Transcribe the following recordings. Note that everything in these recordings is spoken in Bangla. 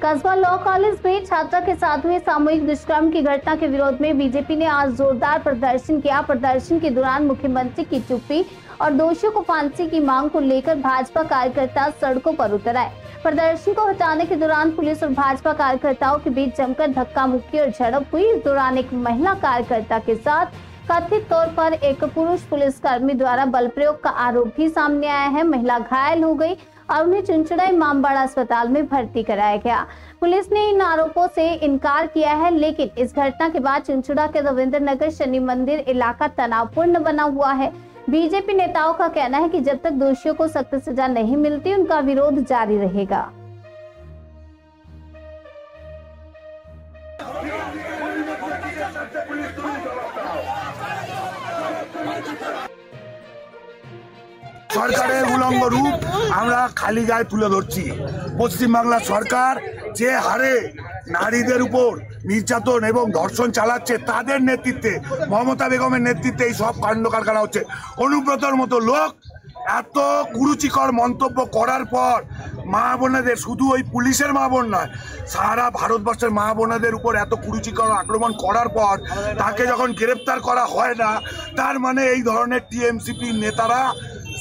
कस्बा लॉ कॉलेज में छात्रा के साथ हुए सामूहिक दुष्कर्म की घटना के विरोध में बीजेपी ने आज जोरदार प्रदर्शन किया। प्रदर्शन के दौरान मुख्यमंत्री की चुप्पी और दोषियों को फांसी की मांग को लेकर भाजपा कार्यकर्ता सड़कों पर उतर आए। प्रदर्शन को हटाने के दौरान पुलिस और भाजपा कार्यकर्ताओं के बीच जमकर धक्का मुक्की और झड़प हुई। इस दौरान एक महिला कार्यकर्ता के साथ कथित तौर पर एक पुरुष पुलिसकर्मी द्वारा बल प्रयोग का आरोप भी सामने आया है। महिला घायल हो गई और उन्हें चुनचुड़ा इमामबाड़ा अस्पताल में भर्ती कराया गया। पुलिस ने इन आरोपों से इनकार किया है, लेकिन इस घटना के बाद चुनचुड़ा के रविंद्र नगर शनि मंदिर इलाका तनावपूर्ण बना हुआ है। बीजेपी नेताओं का कहना है कि जब तक दोषियों को सख्त सजा नहीं मिलती, उनका विरोध जारी रहेगा। সরকারের উলঙ্গ রূপ আমরা খালি গায়ে তুলে ধরছি। পশ্চিমবাংলা সরকার যে হারে নারীদের উপর নির্যাতন এবং ধর্ষণ চালাচ্ছে, তাদের নেতৃত্বে, মমতা বেগমের নেতৃত্বে এই সব কাণ্ড কারখানা হচ্ছে। অনুব্রতর মতো লোক এত কুরুচিকর মন্তব্য করার পর মা বোনেদের, শুধু ওই পুলিশের মা বোন নয়, সারা ভারতবর্ষের মা বোনেদের উপর এত কুরুচিকর আক্রমণ করার পর তাকে যখন গ্রেপ্তার করা হয় না, তার মানে এই ধরনের টিএমসিপি নেতারা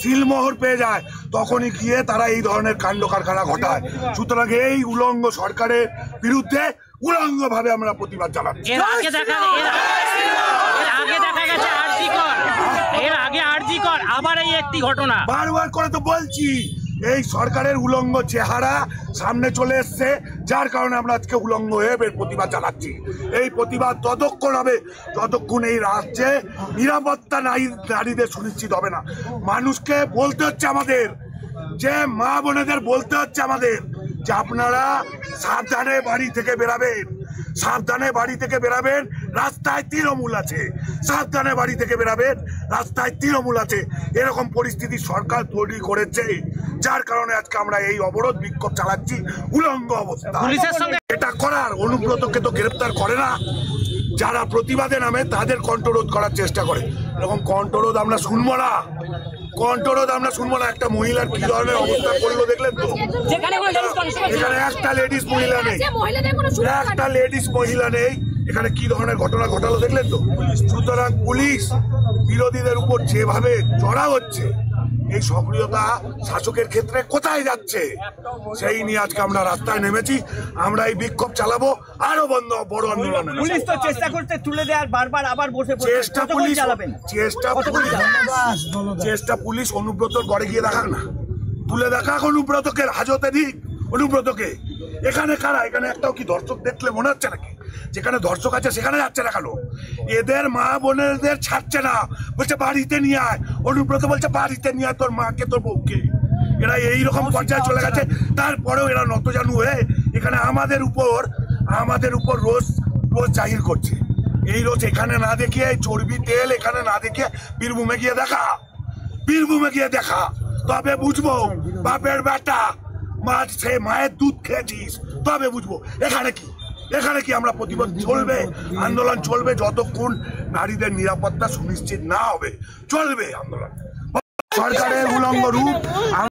সিলমোহর পেয়ে যায়, তখনই গিয়ে তারা এই ধরনের কাণ্ড কারখানা ঘটায়। সুতরাং এই উলঙ্গ সরকারের বিরুদ্ধে উলঙ্গ ভাবে আমরা প্রতিবাদ জানাচ্ছি। আবার এই একটি ঘটনা বারবার করে তো বলছি, এই সরকারের উলঙ্গ চেহারা সামনে চলে এসছে, যার কারণে আমরা আজকে উলঙ্গ হয়ে প্রতিবাদ জানাচ্ছি। এই প্রতিবাদ ততক্ষণ হবে যতক্ষণ এই রাজ্যে নিরাপত্তা নারীদের সুনিশ্চিত হবে না। মানুষকে বলতে হচ্ছে আমাদের, যে মা বোনেদের বলতে হচ্ছে আমাদের, যে আপনারা সাবধানে বাড়ি থেকে বেরাবেন, সাবধানে বাড়ি থেকে বেরাবেন, রাস্তায় তৃণমূল আছে, সাবধানে বাড়ি থেকে বেরাবেন, রাস্তায় তৃণমূল আছে। এরকম পরিস্থিতি সরকার তৈরি করেছে, যার কারণে আজকে আমরা এই অবরোধ বিক্ষোভ চালাচ্ছি উলঙ্গ অবস্থা। এটা করার অনুব্রতকে তো গ্রেপ্তার করে না, যারা প্রতিবাদে নামে তাদের কণ্ঠরোধ করার চেষ্টা করে। এরকম কণ্ঠরোধ আমরা শুনবো না, কণ্ঠরোধ আমরা শুনবো না। একটা মহিলার কি ধরনের অবস্থা করলো দেখলেন তো? এখানে একটা লেডিস মহিলা নেই, একটা লেডিস মহিলা নেই, এখানে কি ধরনের ঘটনা ঘটালো দেখলেন তো? সুতরাং পুলিশ বিরোধীদের উপর যেভাবে চড়া হচ্ছে, এই সক্রিয়তা শাসকের ক্ষেত্রে কোথায় যাচ্ছে, সেই নিয়ে আজকে আমরা রাস্তায় নেমেছি। আমরা এই বিক্ষোভ চালাবো, আরো বড় আন্দোলন। পুলিশ তো চেষ্টা করতে তুলে দেওয়ার, বারবার আবার বসে চেষ্টা পুলিশ অনুব্রতর ঘরে গিয়ে দেখাক না, তুলে দেখাক অনুব্রতকে, হাজতে দিক অনুব্রতকে। এখানে কারা? এখানে একটাও কি ধর্ষক দেখলে মনে হচ্ছে নাকি? যেখানে ধর্ষক আছে সেখানে যাচ্ছে না কেন? এদের মা বোনেদের ছাড়ছে না, বলছে বাড়িতে নিয়ে আয়। অনুব্রত বলছে বাড়িতে নিয়ে আয় তোর মাকে, তোর বউকে। এরা এইরকম পর্যায়ে চলে গেছে, তারপরেও এরা নতজানু হয়ে এখানে আমাদের উপর রোজ জাহির করছে। এই রোজ এখানে না দেখিয়ে, চর্বি তেল এখানে না দেখিয়ে বীরভূমে গিয়ে দেখা, তবে বুঝবো বাপের বেটা সে মায়ের দুধ খেয়েছিস, তবে বুঝবো। এখানে কি আমরা প্রতিবাদ চলবে, আন্দোলন চলবে যতক্ষণ নারীদের নিরাপত্তা সুনিশ্চিত না হবে, চলবে আন্দোলন। সরকারের উলঙ্গ রূপ